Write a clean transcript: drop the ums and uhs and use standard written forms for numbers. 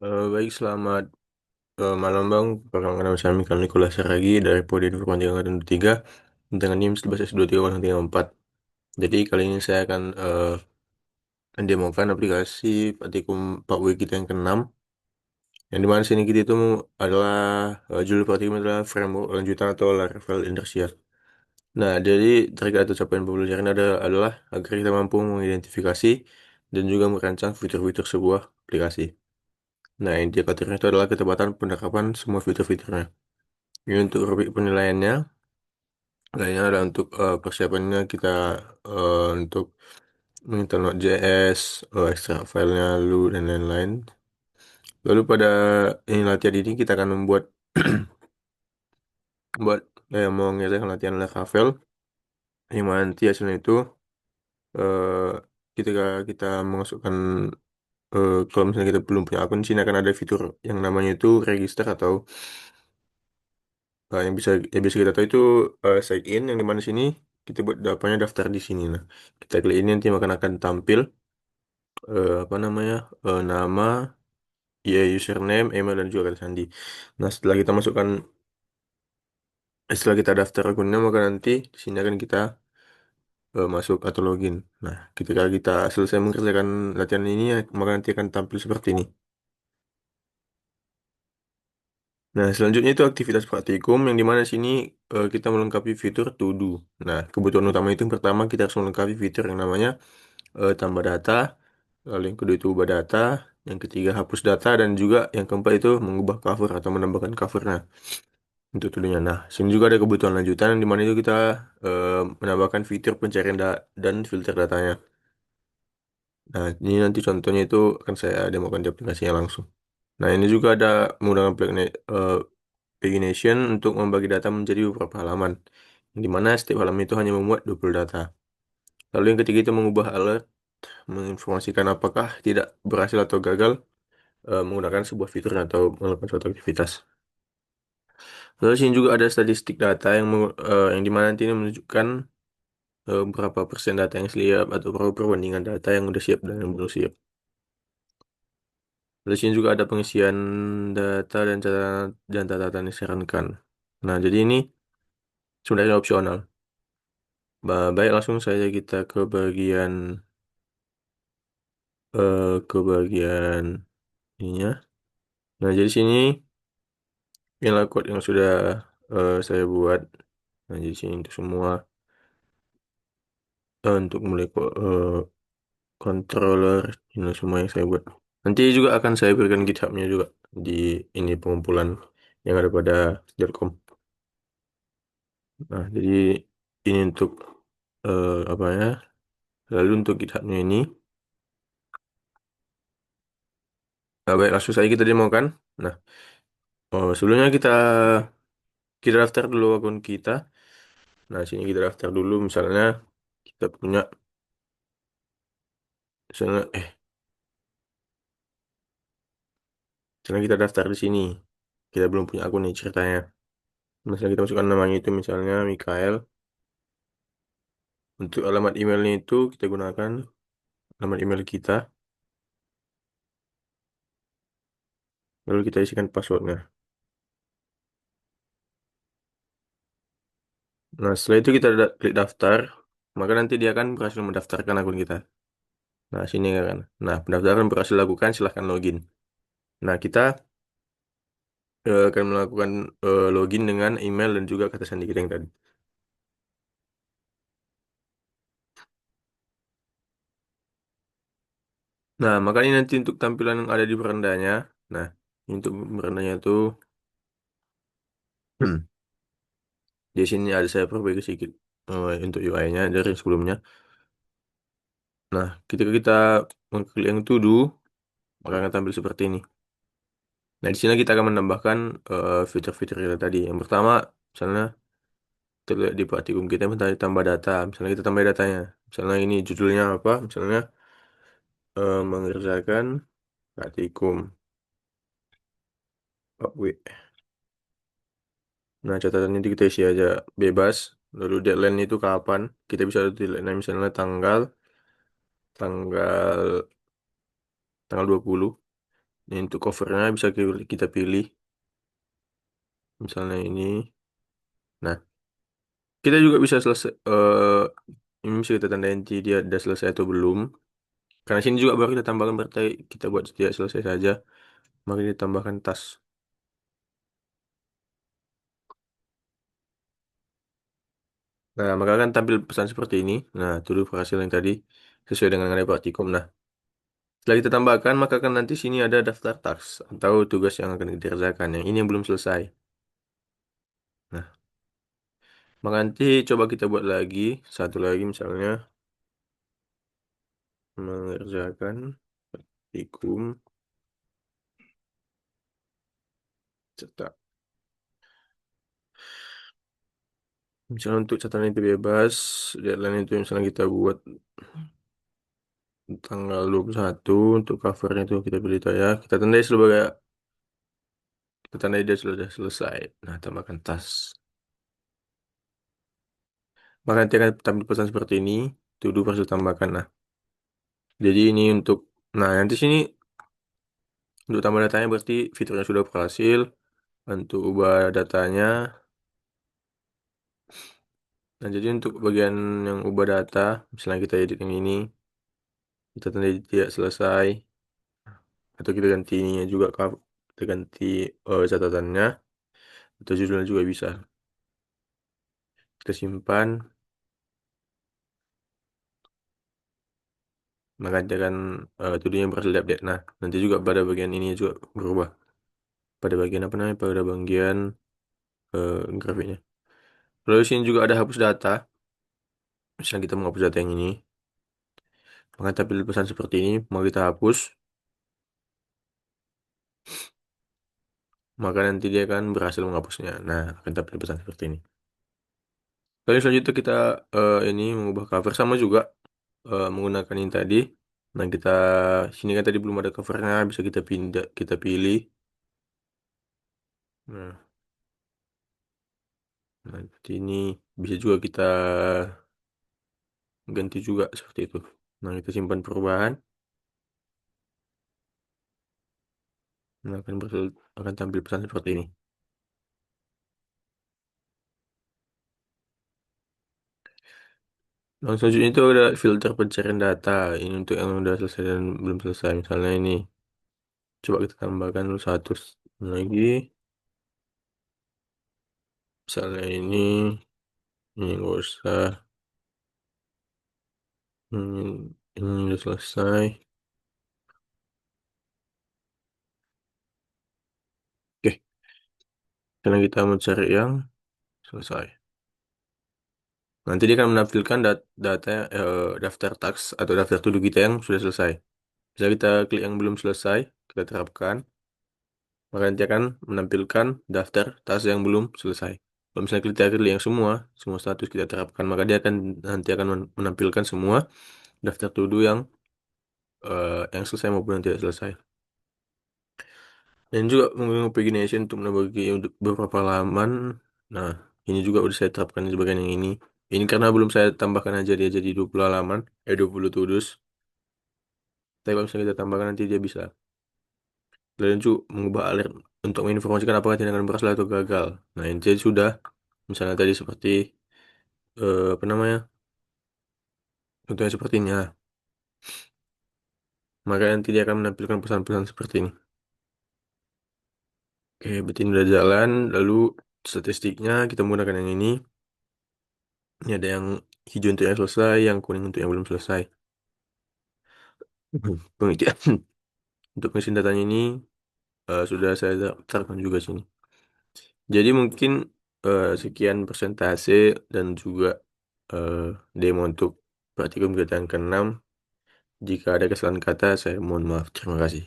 Baik, selamat malam Bang. Perkenalkan nama saya Mikal Nikola Saragi dari Prodi Informatika Angkatan 23 dengan NIM 11S230334. Jadi kali ini saya akan mendemokan aplikasi Praktikum 4W kita yang ke-6. Yang dimana sini kita itu adalah judul praktikum adalah framework lanjutan atau level inersia. Nah, jadi target atau capaian pembelajaran adalah agar kita mampu mengidentifikasi dan juga merancang fitur-fitur sebuah aplikasi. Nah, indikatornya itu adalah ketepatan penerapan semua fitur-fiturnya. Ini untuk rubrik penilaiannya. Lainnya ada untuk persiapannya kita untuk menginstall Node.js, ekstrak filenya dulu dan lain-lain. Lalu pada ini latihan ini kita akan membuat buat mau ngerjakan latihan Laravel yang mana nanti hasilnya itu eh, ketika kita memasukkan kalau misalnya kita belum punya akun, di sini akan ada fitur yang namanya itu register atau yang bisa kita tahu itu sign in yang di mana sini kita buat dapatnya daftar di sini. Nah, kita klik ini nanti akan tampil apa namanya nama, ya username, email dan juga kata sandi. Nah, setelah kita daftar akunnya maka nanti di sini akan kita masuk atau login. Nah, ketika kita selesai mengerjakan latihan ini maka nanti akan tampil seperti ini. Nah, selanjutnya itu aktivitas praktikum yang dimana sini kita melengkapi fitur to do. Nah, kebutuhan utama itu yang pertama kita harus melengkapi fitur yang namanya tambah data, lalu yang kedua itu ubah data, yang ketiga hapus data, dan juga yang keempat itu mengubah cover atau menambahkan covernya untuk tulisannya. Nah, sini juga ada kebutuhan lanjutan di mana itu kita menambahkan fitur pencarian dan filter datanya. Nah, ini nanti contohnya itu akan saya demokan di aplikasinya langsung. Nah, ini juga ada menggunakan pagination untuk membagi data menjadi beberapa halaman, yang dimana setiap halaman itu hanya memuat 20 data. Lalu yang ketiga itu mengubah alert, menginformasikan apakah tidak berhasil atau gagal menggunakan sebuah fitur atau melakukan suatu aktivitas. Lalu sini juga ada statistik data yang dimana nanti ini menunjukkan berapa persen data yang siap atau berapa perbandingan data yang udah siap dan yang belum siap. Lalu sini juga ada pengisian data dan catatan yang disarankan. Nah, jadi ini sebenarnya opsional. Baik, langsung saja kita ke bagian ininya. Nah, jadi sini inilah code yang sudah saya buat. Nah, jadi sini untuk semua untuk mulai controller ini semua yang saya buat. Nanti juga akan saya berikan GitHub-nya juga di ini pengumpulan yang ada pada .com. Nah, jadi ini untuk apa ya? Lalu untuk GitHub-nya ini, baik langsung saja kita demokan. Nah, sebelumnya kita daftar dulu akun kita. Nah, sini kita daftar dulu misalnya kita punya misalnya misalnya kita daftar di sini. Kita belum punya akun nih ceritanya. Misalnya kita masukkan namanya itu misalnya Mikael. Untuk alamat emailnya itu kita gunakan alamat email kita. Lalu kita isikan passwordnya. Nah, setelah itu kita klik daftar. Maka nanti dia akan berhasil mendaftarkan akun kita. Nah, sini kan. Nah, pendaftaran berhasil dilakukan, silahkan login. Nah, kita akan melakukan login dengan email dan juga kata sandi kita yang tadi. Nah, makanya nanti untuk tampilan yang ada di berandanya. Nah, untuk berandanya itu di sini ada saya perbaiki sedikit untuk UI-nya dari yang sebelumnya. Nah, ketika kita mengklik yang to do, maka akan tampil seperti ini. Nah, di sini kita akan menambahkan fitur-fitur kita tadi. Yang pertama, misalnya terlihat di praktikum kita minta tambah data. Misalnya kita tambah datanya. Misalnya ini judulnya apa? Misalnya mengerjakan praktikum 4W. Nah, catatan itu kita isi aja bebas. Lalu deadline itu kapan? Kita bisa deadline misalnya tanggal tanggal tanggal 20. Ini untuk covernya bisa kita pilih, misalnya ini. Nah, kita juga bisa selesai. Ini bisa kita tandain dia udah selesai atau belum. Karena sini juga baru kita tambahkan berarti kita buat tidak selesai saja. Maka ditambahkan tas. Nah, maka akan tampil pesan seperti ini. Nah, itu dulu hasil yang tadi sesuai dengan nilai praktikum. Nah, setelah kita tambahkan, maka kan nanti sini ada daftar task atau tugas yang akan dikerjakan. Yang ini yang belum selesai. Nah, maka nanti coba kita buat lagi. Satu lagi misalnya, mengerjakan praktikum cetak. Misalnya untuk catatan itu bebas, deadline itu misalnya kita buat tanggal 21 untuk covernya itu kita pilih itu ya. Kita tandai dia sudah selesai. Nah, tambahkan tas. Maka nanti akan tampil pesan seperti ini. To do harus ditambahkan. Nah, jadi ini untuk, nah nanti sini untuk tambah datanya berarti fiturnya sudah berhasil. Untuk ubah datanya. Nah, jadi untuk bagian yang ubah data, misalnya kita edit yang ini, kita tandai tidak selesai. Atau kita ganti ininya juga, kita ganti catatannya. Atau judulnya juga bisa. Kita simpan. Maka dia akan tuduhnya berhasil diupdate. Nah, nanti juga pada bagian ini juga berubah. Pada bagian apa namanya? Pada bagian grafiknya. Lalu di sini juga ada hapus data. Misalnya kita menghapus data yang ini. Maka tampil pesan seperti ini. Mau kita hapus. Maka nanti dia akan berhasil menghapusnya. Nah, akan tampil pesan seperti ini. Lalu selanjutnya kita ini mengubah cover sama juga menggunakan ini tadi. Nah, kita sini kan tadi belum ada covernya, bisa kita pindah, kita pilih. Nah, nanti ini bisa juga kita ganti juga seperti itu. Nah, kita simpan perubahan. Nah, akan tampil pesan seperti ini. Lalu selanjutnya itu ada filter pencarian data. Ini untuk yang sudah selesai dan belum selesai. Misalnya ini. Coba kita tambahkan dulu satu lagi. Misalnya ini nggak usah. Ini udah selesai. Oke, sekarang kita mencari yang selesai. Nanti dia akan menampilkan data daftar task atau daftar to do kita yang sudah selesai. Bisa kita klik yang belum selesai, kita terapkan. Maka nanti akan menampilkan daftar task yang belum selesai. Kalau misalnya kita klik yang semua status kita terapkan, maka dia akan nanti akan menampilkan semua daftar to do yang selesai maupun yang tidak selesai. Dan juga menggunakan pagination untuk menambah beberapa halaman. Nah, ini juga udah saya terapkan di bagian yang ini. Ini karena belum saya tambahkan aja dia jadi 20 halaman, 20 to dos. Tapi kalau misalnya kita tambahkan nanti dia bisa. Dan juga mengubah alert untuk menginformasikan apakah tindakan berhasil atau gagal. Nah, ini sudah. Misalnya tadi seperti apa namanya? Contohnya seperti ini. Nah, maka nanti dia akan menampilkan pesan-pesan seperti ini. Oke, berarti ini udah jalan. Lalu statistiknya kita menggunakan yang ini. Ini ada yang hijau untuk yang selesai, yang kuning untuk yang belum selesai. Pengertian untuk mesin datanya ini sudah saya daftarkan juga sini. Jadi mungkin sekian persentase dan juga eh, demo untuk praktikum kegiatan ke-6. Jika ada kesalahan kata, saya mohon maaf. Terima kasih.